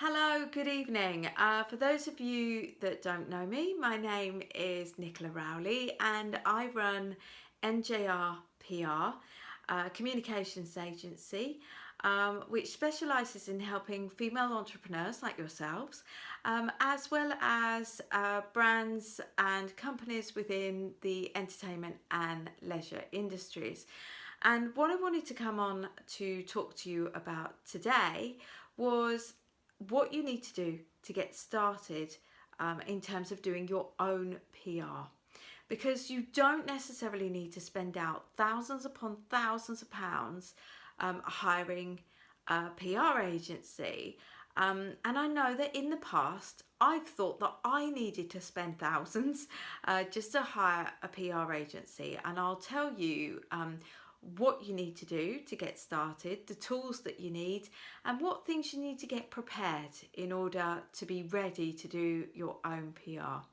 Hello, good evening. For those of you that don't know me, my name is Nicola Rowley and I run NJR PR, a communications agency, which specialises in helping female entrepreneurs like yourselves, as well as brands and companies within the entertainment and leisure industries. And what I wanted to come on to talk to you about today was what you need to do to get started in terms of doing your own PR. Because you don't necessarily need to spend out thousands upon thousands of pounds hiring a PR agency. And I know that in the past, I've thought that I needed to spend thousands just to hire a PR agency. And I'll tell you what you need to do to get started, the tools that you need, and what things you need to get prepared in order to be ready to do your own PR.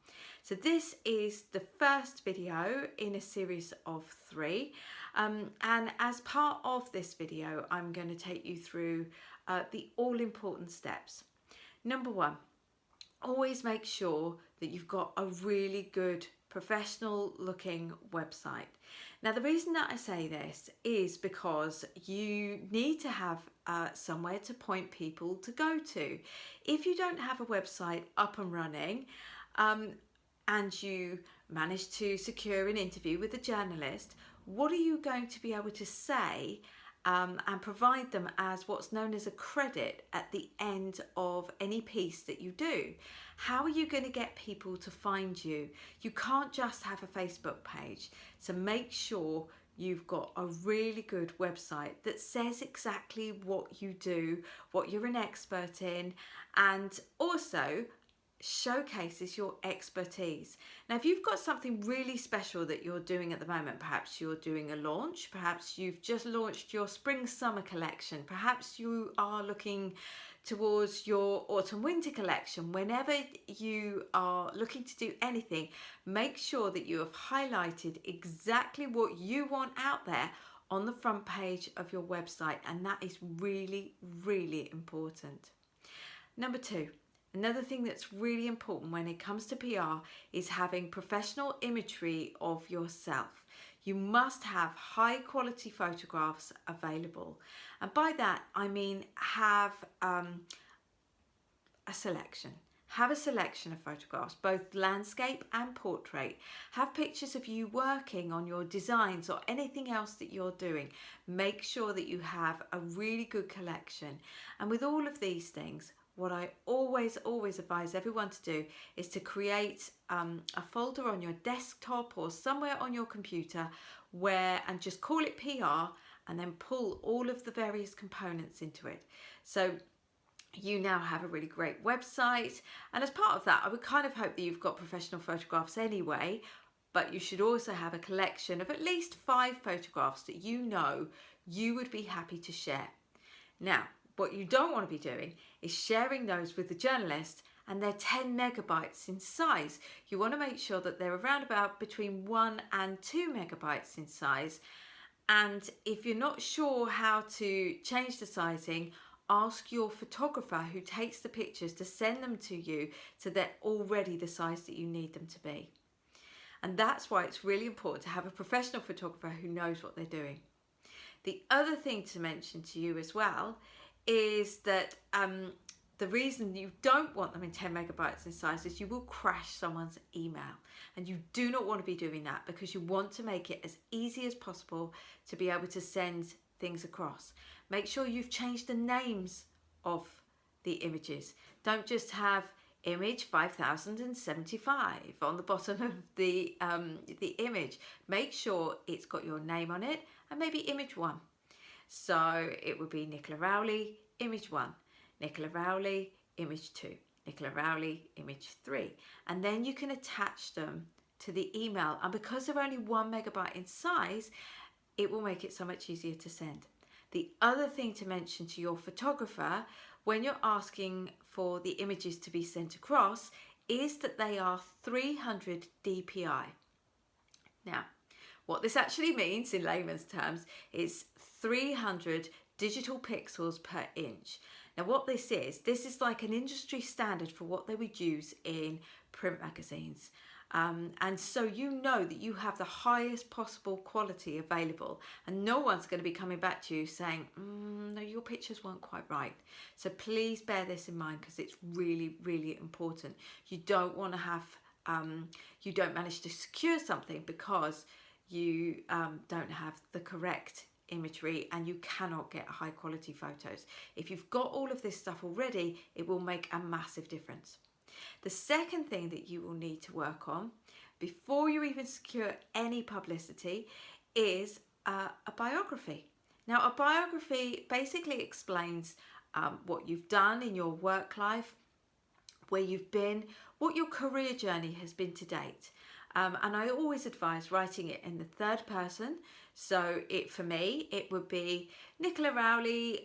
So this is the first video in a series of 3, and as part of this video I'm going to take you through the all-important steps. Number 1, always make sure that you've got a really good professional looking website. Now the reason that I say this is because you need to have somewhere to point people to go to. If you don't have a website up and running and you manage to secure an interview with a journalist, what are you going to be able to say and provide them as what's known as a credit at the end of any piece that you do? How are you going to get people to find you? You can't just have a Facebook page. So make sure you've got a really good website that says exactly what you do, what you're an expert in, and also showcases your expertise. Now, if you've got something really special that you're doing at the moment, perhaps you're doing a launch, perhaps you've just launched your spring summer collection, perhaps you are looking towards your autumn winter collection, whenever you are looking to do anything, make sure that you have highlighted exactly what you want out there on the front page of your website, and that is really, really important. Number 2, another thing that's really important when it comes to PR is having professional imagery of yourself. You must have high quality photographs available. And by that, I mean have a selection. Have a selection of photographs, both landscape and portrait. Have pictures of you working on your designs or anything else that you're doing. Make sure that you have a really good collection. And with all of these things, what I always advise everyone to do is to create a folder on your desktop or somewhere on your computer and just call it PR, and then pull all of the various components into it. So you now have a really great website, and as part of that I would kind of hope that you've got professional photographs anyway, but you should also have a collection of at least 5 photographs that you know you would be happy to share. Now, what you don't want to be doing is sharing those with the journalist and they're 10 megabytes in size. You want to make sure that they're around about between 1 and 2 megabytes in size. And if you're not sure how to change the sizing, ask your photographer who takes the pictures to send them to you so they're already the size that you need them to be. And that's why it's really important to have a professional photographer who knows what they're doing. The other thing to mention to you as well is that the reason you don't want them in 10 megabytes in size is you will crash someone's email, and you do not want to be doing that, because you want to make it as easy as possible to be able to send things across. Make sure you've changed the names of the images. Don't just have image 5075 on the bottom of the image. Make sure it's got your name on it and maybe image 1. So it would be Nicola Rowley, image 1, Nicola Rowley, image 2, Nicola Rowley, image 3. And then you can attach them to the email. And because they're only 1 megabyte in size, it will make it so much easier to send. The other thing to mention to your photographer when you're asking for the images to be sent across is that they are 300 DPI. Now, what this actually means in layman's terms is 300 digital pixels per inch. Now what this is like an industry standard for what they would use in print magazines. And so you know that you have the highest possible quality available, and no one's going to be coming back to you saying, no, your pictures weren't quite right. So please bear this in mind, because it's really, really important. You don't want to have, you don't manage to secure something because you don't have the correct imagery and you cannot get high quality photos. If you've got all of this stuff already, it will make a massive difference. The second thing that you will need to work on before you even secure any publicity is a biography. Now, a biography basically explains what you've done in your work life, where you've been, what your career journey has been to date. And I always advise writing it in the third person. So for me, it would be Nicola Rowley,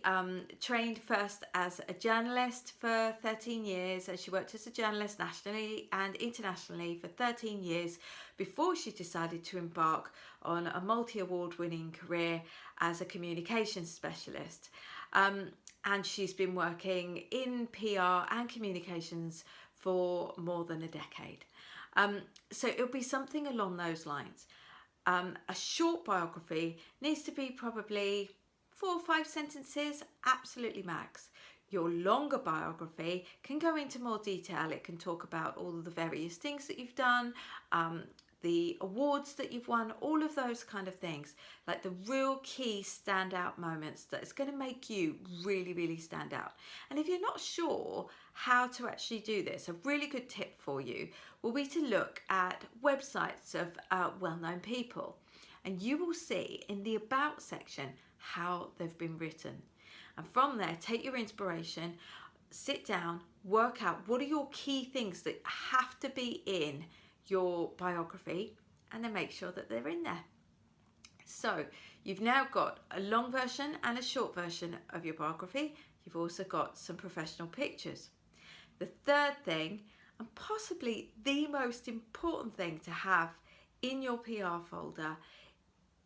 trained first as a journalist for 13 years, and she worked as a journalist nationally and internationally for 13 years before she decided to embark on a multi-award winning career as a communications specialist. And she's been working in PR and communications for more than a decade. So it'll be something along those lines. A short biography needs to be probably 4 or 5 sentences, absolutely max. Your longer biography can go into more detail. It can talk about all of the various things that you've done, the awards that you've won, all of those kind of things, like the real key standout moments that's going to make you really, really stand out. And if you're not sure how to actually do this, a really good tip for you will be to look at websites of well-known people, and you will see in the About section how they've been written. And from there, take your inspiration, sit down, work out what are your key things that have to be in your biography, and then make sure that they're in there. So you've now got a long version and a short version of your biography. You've also got some professional pictures. The third thing, and possibly the most important thing to have in your PR folder,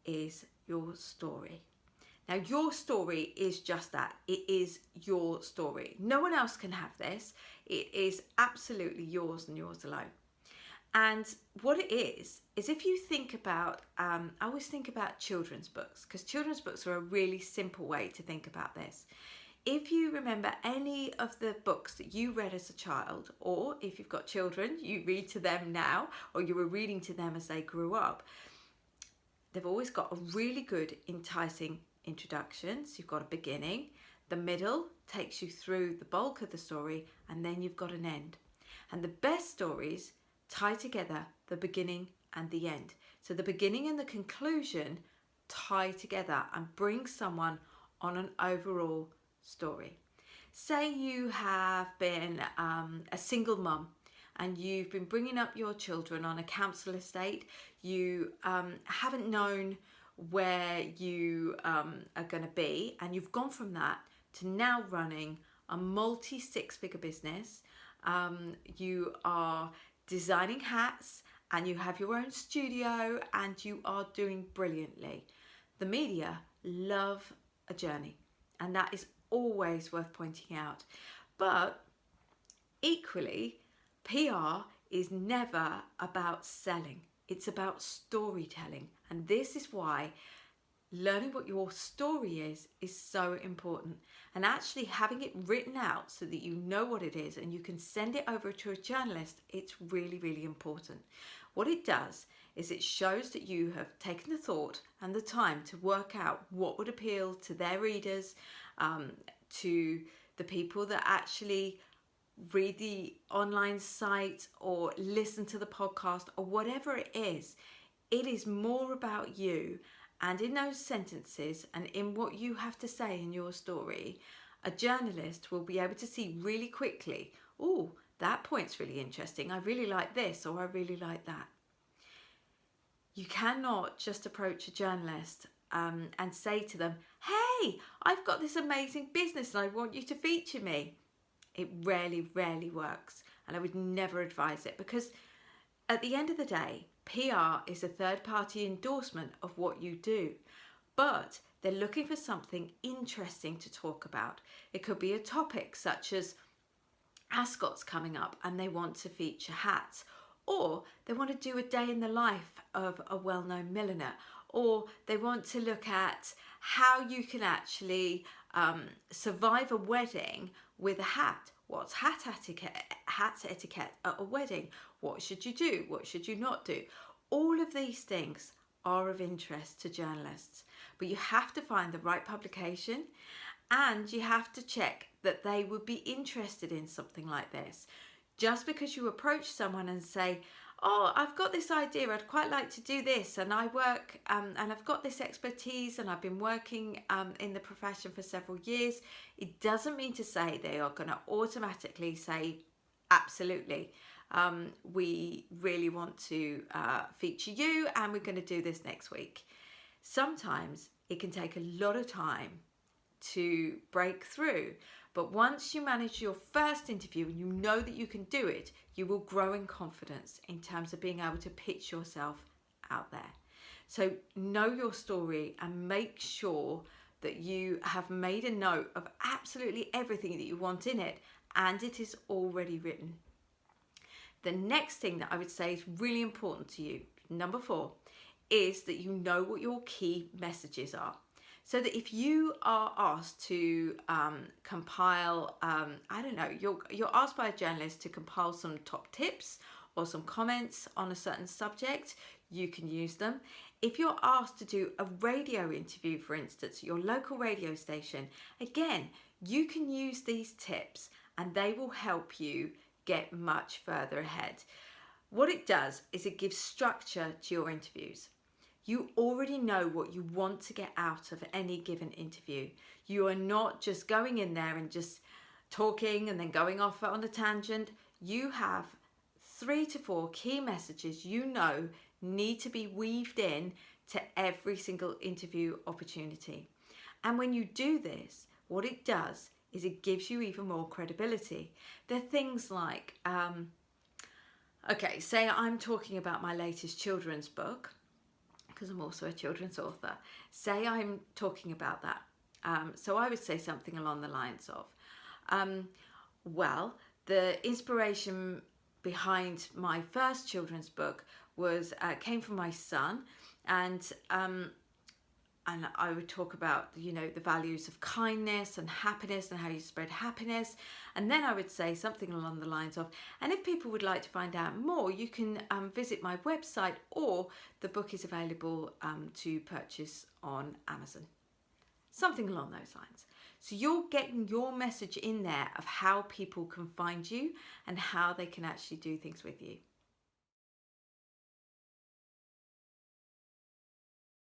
is your story. Now, your story is just that. It is your story. No one else can have this. It is absolutely yours and yours alone. And what it is if you think about, I always think about children's books, because children's books are a really simple way to think about this. If you remember any of the books that you read as a child, or if you've got children, you read to them now, or you were reading to them as they grew up, they've always got a really good, enticing introduction. So you've got a beginning, the middle takes you through the bulk of the story, and then you've got an end. And the best stories tie together the beginning and the end. So the beginning and the conclusion tie together and bring someone on an overall story. Say you have been a single mum and you've been bringing up your children on a council estate. You haven't known where you are going to be, and you've gone from that to now running a multi-6-figure business. You are designing hats and you have your own studio and you are doing brilliantly. The media love a journey, and that is always worth pointing out. But equally, PR is never about selling. It's about storytelling. And this is why learning what your story is so important, and actually having it written out so that you know what it is and you can send it over to a journalist. It's really, really important. What it does is it shows that you have taken the thought and the time to work out what would appeal to their readers, to the people that actually read the online site or listen to the podcast or whatever it is. It is more about you. And in those sentences and in what you have to say in your story, a journalist will be able to see really quickly, oh, that point's really interesting. I really like this, or I really like that. You cannot just approach a journalist and say to them, hey, I've got this amazing business and I want you to feature me. It rarely works. And I would never advise it, because at the end of the day, PR is a third-party endorsement of what you do. But They're looking for something interesting to talk about. It could be a topic such as Ascot's coming up and they want to feature hats, or they want to do a day in the life of a well-known milliner, or they want to look at how you can actually survive a wedding with a hat. What's hat etiquette at a wedding? What should you do? What should you not do? All of these things are of interest to journalists, but you have to find the right publication, and you have to check that they would be interested in something like this. Just because you approach someone and say, oh, I've got this idea, I'd quite like to do this, and I work and I've got this expertise and I've been working in the profession for several years, it doesn't mean to say they are going to automatically say, absolutely, we really want to feature you and we're going to do this next week. Sometimes it can take a lot of time to break through, but once you manage your first interview and you know that you can do it, you will grow in confidence in terms of being able to pitch yourself out there. So know your story and make sure that you have made a note of absolutely everything that you want in it and it is already written. The next thing that I would say is really important to you, number 4, is that you know what your key messages are. So that if you are asked to compile, you're asked by a journalist to compile some top tips or some comments on a certain subject, you can use them. If you're asked to do a radio interview, for instance, your local radio station, again, you can use these tips and they will help you get much further ahead. What it does is it gives structure to your interviews. You already know what you want to get out of any given interview. You are not just going in there and just talking and then going off on a tangent. You have 3 to 4 key messages you know need to be weaved in to every single interview opportunity. And when you do this, what it does is it gives you even more credibility. They're things like, say I'm talking about my latest children's book, because I'm also a children's author. Say I'm talking about that. So I would say something along the lines of, the inspiration behind my first children's book came from my son, and I would talk about, the values of kindness and happiness and how you spread happiness. And then I would say something along the lines of, and if people would like to find out more, you can visit my website, or the book is available to purchase on Amazon. Something along those lines. So you're getting your message in there of how people can find you and how they can actually do things with you.